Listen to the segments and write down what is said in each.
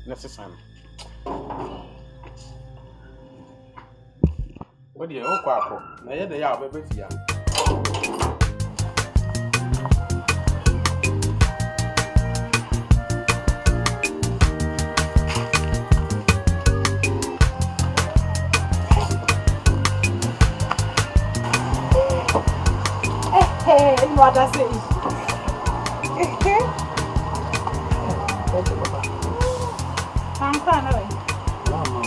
necessary. What do you know, Quapo? I had the yard, baby. Hey, what I say? I'm fine, Mama,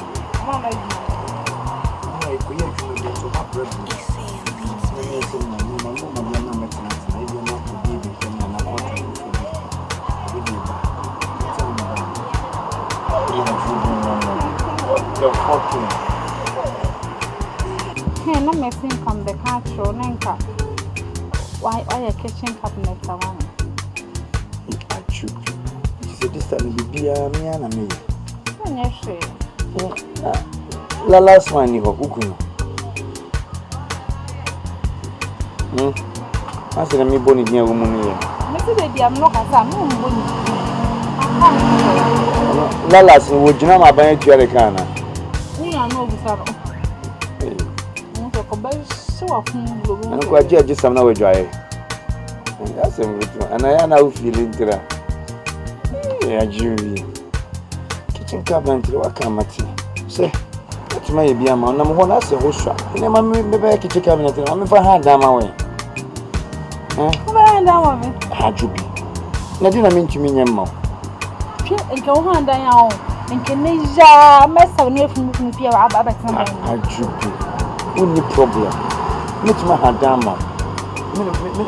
hey, no messing from the control, Nanka. Why a kitchen cabinet? I choose. You said this time will be a man and me. La last one, you have I said, I'm born in your woman. Mr. Baby, I'm not as I'm Lalas, would you know my bank to Alicana? We are no bizarre. So often, I'm quite just some now dry. That's a good one, and I now feel into that. Yeah, Julie. Kitchen cabinet, what can I say? It may be a man, I'm one as a horse shop. And I'm a kitchen cabinet, I'm if I had them away. Had you be? I didn't mean to mean your mouth. And go on down, and can measure mess of near from Pierre Abbott. Had you be? Only problem. Meet my hadama.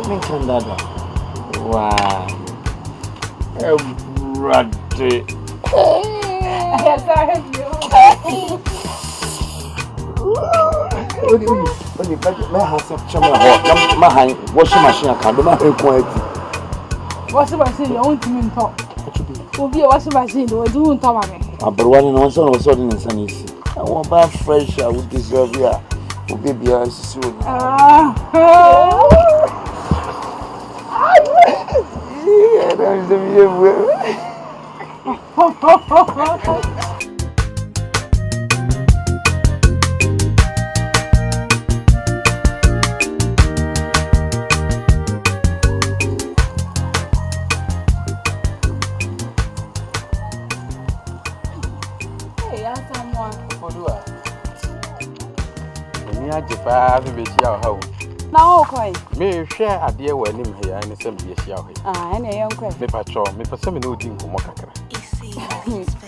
Make another. Wow. Ruddy. Yes, I have you. My washing machine, I can't do my quality. Washing machine, you won't even talk. Will be a washing machine, or do talk. But one and one son was sudden and sunny. I want bath fresh, I would deserve ya. Oh, baby, I soon. Yeah, that's the view. Now, okay. May share a dear wedding here and some years. And a young question. Me patrol, me for some no thing for Mokaka.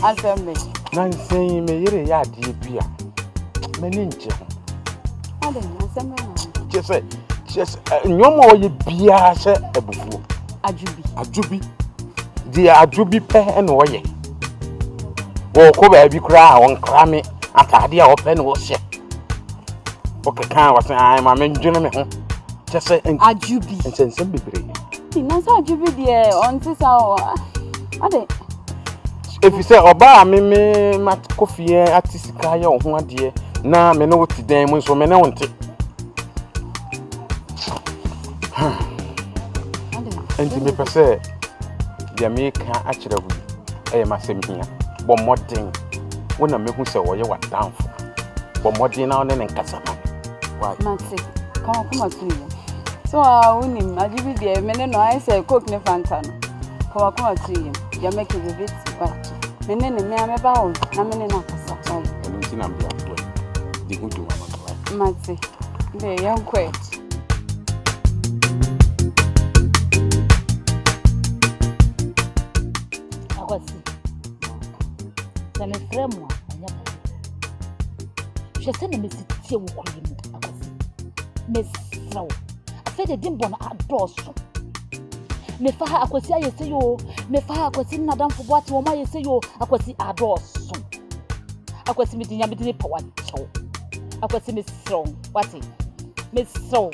Answer me. Nancy, may you a dear beer. Meninja. I don't know. Just say, no more you beer, a buffalo. A juby. Dear, a juby pen and way. Walk over, be cry on crammy at a dear open was yet. Okay, can't was I'm a man, gentleman. Just say, and a juby. And send some baby. That's how juby, dear, on this hour. If you say, Oba, me, mat coffee at this guy or one dear, now me know what the damn so many want it. And to me, per se, the American actually, I am a same here. But more thing, when I make who say, what you were down for. But more dinner and then Cassama. Why, Nancy, come to you. So I win him. I give you the men. I say, cook ne fantano. Come to him. You make it a bit but men and me, I'm about. I'm in an officer. The good one, Nancy, the young quaint. I was a framework. She said, Miss Tia will call him. Miss Slow. I said, the dimble at doors. Me fa ha akwasi ayese yo me fa ha akwasi nadam fo boate wo ma ayese yo akwasi adoso akwasi midinya midini power chow akwasi me strong wati me so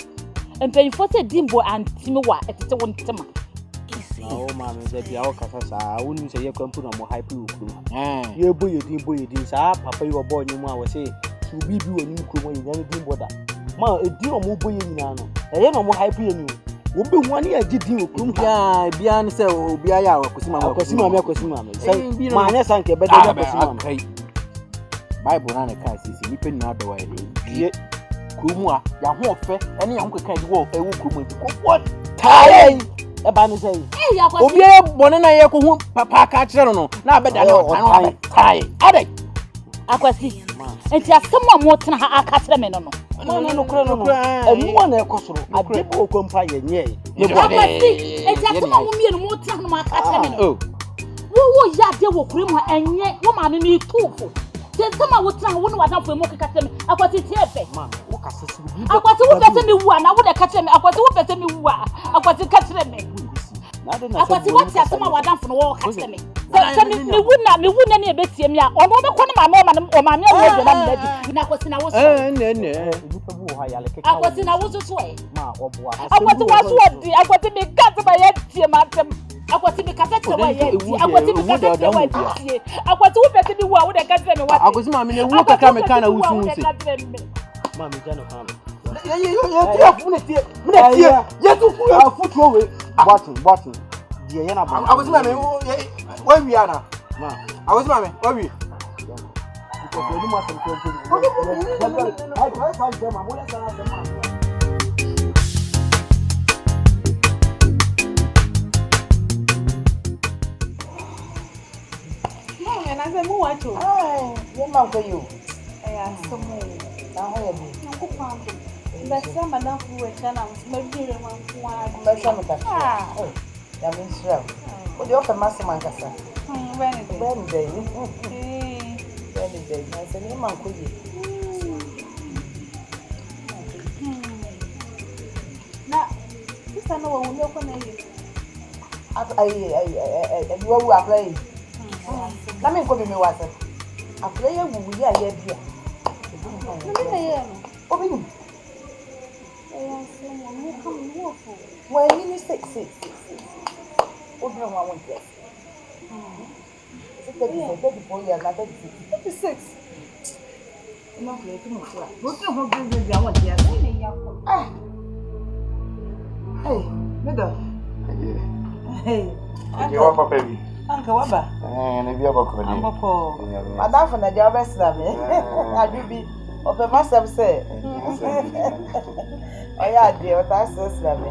empanyfo se dimbo antime wa etete won tema oh ma me dey bia o kasa sa wonu se ye kwampu na mo hype ukru ye boye din sa papa yo bo nyimu a wo se bibi woni ukru mo ye nyame dimbo da ma edi o mo boye nyina no ye no mo hype ye ni Obi wani agidi okrum bia ne se obi aya akwasi mama say ma anya sanke bede akwasi mama Bible na ne ka sisi nipa ni adawa ye krumu a ya ho ofe ene ya ho keka di wo ewu krumu nti ko tai e ba ne say obi e bone na ye ko hu papa ka kire no na abeda na otan tai ade akwasi enti asem a mo tena ha aka kire me no no kure no enu na ekosoro adebo okompa ye nye akwasi enti asem a mo mienu mo tena no aka kire me no wo ya de wo kure mu enye wo ma me mi tufu Tell what time wouldn't want for more catch me. I was it here. I was who better me one. I would have catch me. I was who better me one. I was to catch me. I was what someone was done for all catch me. Me wouldn't any bet me. Or no one my mom or my mother. And I was in our I was in our way. I was to be cut by it, madam. I was in the cafe. I was in the cafe. I was who better me one. I was mammy and walk a camera kind of Mammy Jano come. Button. I was mammy. Where we are now? I was mammy. Where we? I said, "Who are you?" What man for you? Some more. Now, how are you? Uncle Pam. But some of them who were done, I was maybe the one who Oh, that means so. What do you offer, Master Mancasa? When Wednesday. I said, "You man for you." Now, this I know when you open it. I you are playing. Let me go to me water. A player who we are here. Open. Well, you need 6. Open one yes. 34 years, 36. No, what do you want here? Hey, hey, You are baby. Uncle Wabba. And if you have a credit, Madame from the job best love. I do be of a master say. Oh, yeah, dear, what I says, love.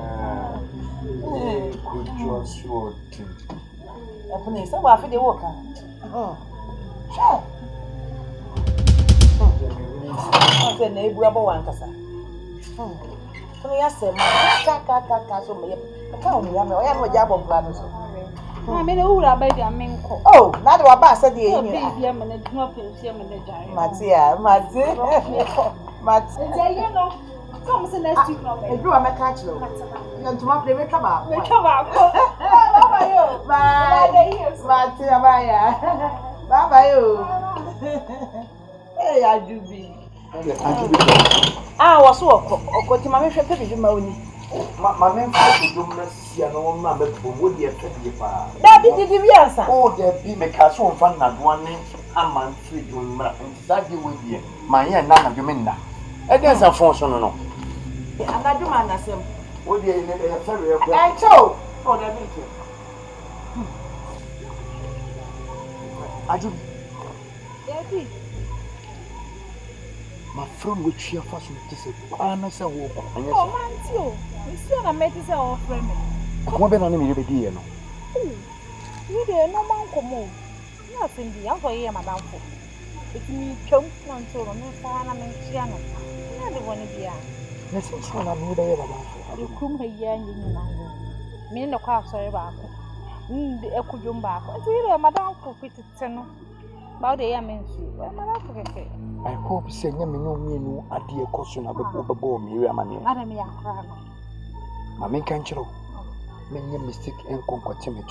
Could you assure I feel so happy to walk. Sure. I said, neighbor, one cassa. I said, my so me. I can't remember. I have a job of brothers. I mean, who are by the Aminko? Oh, not what I said, the Matia, you know, comes in next week. I drew a catch you. And to my play, come out. Matia, bye. Hey, I do be. I was so to my baby. My men do mercy and all my bed for would you that did you answer? Oh, there be my castle and fun that one a man 3 that you will be my year none of you mean that. Against a force on no. And I do man as him. Would you ferry? I told. Oh, that means you. I do. Daddy. My friend would cheer for some to I'm a walk. Oh, man, too. You see, I met his old friend. What been on me, dear? You dare no man come home. Nothing, the uncle here, Madame. It's me, chum, one told me, and I'm in Chiano. I don't want to be out. Let's see what I'm there about. You come here, young man. Me no car, sorry, about the Ekujum back. It's really a Madame for 50 about the Yamin. I hope saying me no a dear caution of a ball, Miriam. I don't mean, my main country. Many mistake and concomitant.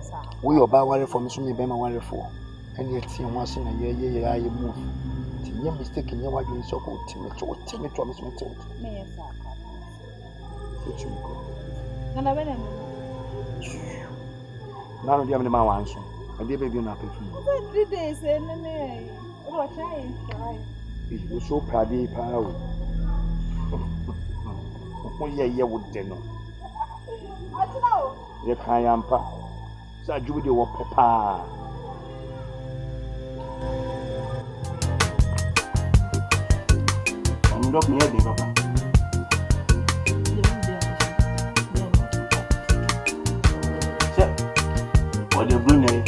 sir. We are by for Miss Bema worry for. And yet, once in a year, I move. You're mistaken, you're what you so good. Timmy Thomas Matilda. May sir. And I went none of them my answer. I did baby not pay for 3 days, and then what I it was so proud of power. ye would deno. Ye kayampa. Sa Judy wo papa. I'm not near the papa. What the Brunei?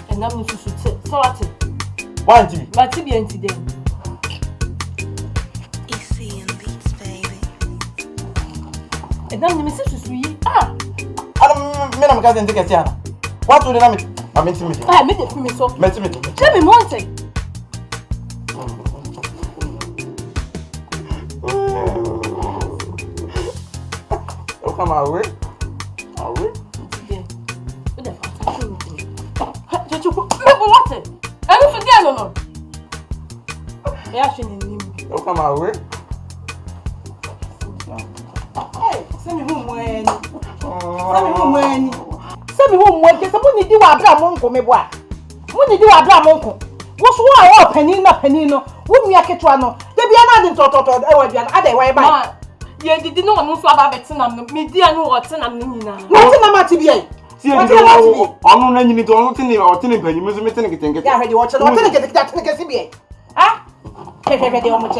And I'm going to so at it. One TV. My TV and today. Easy and beats, baby. And then the message sweet. Ah, I don't mean take a tiana. What do you mean? I mean to me. I made it for me so. Met me. Tell me one thing. Oh, come away. Away. What? I don't forget no. Yeah, she need. Oh, come away. Hey, send me home when. Send me home when. Someone need you abra monko me boy. When you do abra monko. What's why penny no. Wouldn't you get one no? There be another toto. I will be another way by. Yeah, did no one so about Betsinam. Me dear no what's in a minina. What's in a matibia? See, I'm not any to all thing or thing when you must make it. Yeah, ready watch it. What can get that CBA? Ah? Ready on much.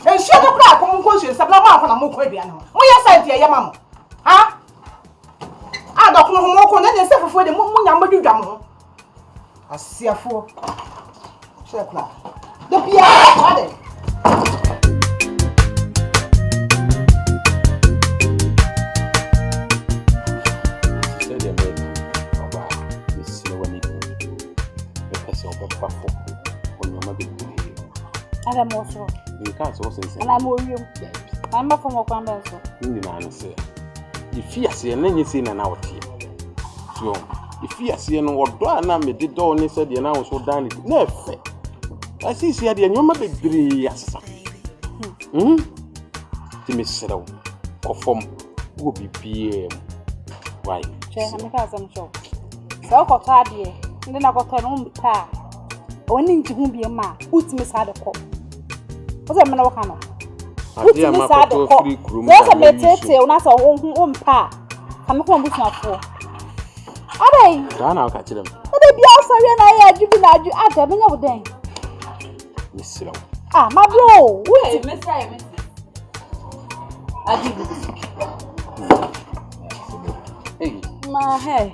And shut up, black, come on, conscious, I'm not for a more quabian. We are sent here, mamma. Ah? I don't know more than yourself for the moon number you done. I see a fool. Check that. The piano. I'm also. You can't also say, And I'm more you. I'm not from a crumble. you man say. If you see any scene and out here. So, if you see no what do I me did only said the announcement so done it. Never. I see the you might be yes. To Miss Settle. Conform will be PM. Why? I'm a some show. So, for Tadia, and then I got an own pa. Only to whom be a man, who's Miss Hadako. What's a man of Hannah? Who's Miss Hadako? There's a better on us own pa. I'm not going to for. Are they? I'll catch them. But they be also and I had you been at them over there. Miss Settle. Ah, my bro. Wait, Miss I did Hey, my hair.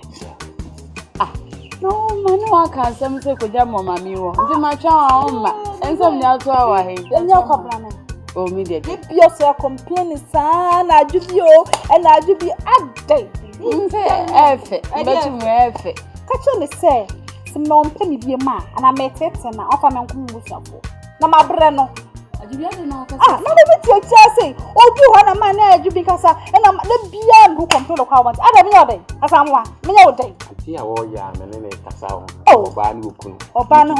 No, man, no, I can't say good job, Mamma. The my child, and some else are here. Then you're complaining. oh, me dear. If you're so complaining, son, I do you and I do be a day. Catch on the say, some non penny be a man, and I met it and I offer my commission for. Now, my brother. Ah, not even your Chelsea. Oh, you want a man, you because and I'm the beyond who control the power. I don't know day. As I'm one, me all day. Yeah, oh, yeah, and then it's out. Oh, Banu, or Banu,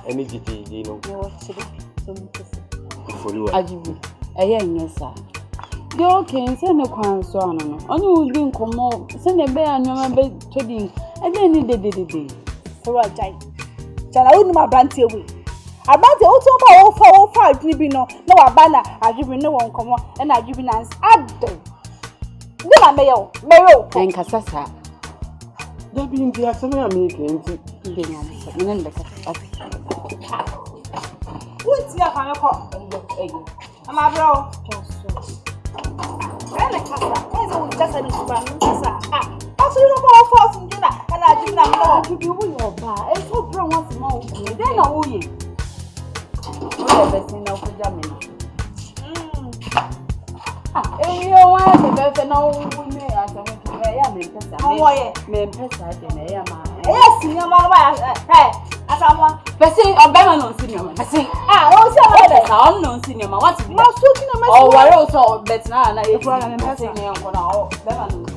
any GT, you know, for you. Ajibu, a young yes, sir. The old king send a crown so on. Only would come more, send a bear and your bed trading, and then he did. For a giant. Shall I own my banty away? About the auto 5 tribunal, no abana, I give no one come on, and I give an answer. Then I mayo, and Cassassa. There being the Asana making what's your hang I'm a bro. And a cassa, just a little ah. Also, you know more force in dinner, and I did not know to be with your bar. And so, bro, once more, then I will you. You want to no woman as I went to me, yes, si nneɛma asamwa. Person obema no si nneɛma. Person O si ama de. na on no si nneɛma. What? Ma so ki na ma. O ware o so bet na efura na me person nneɛma na o bema no.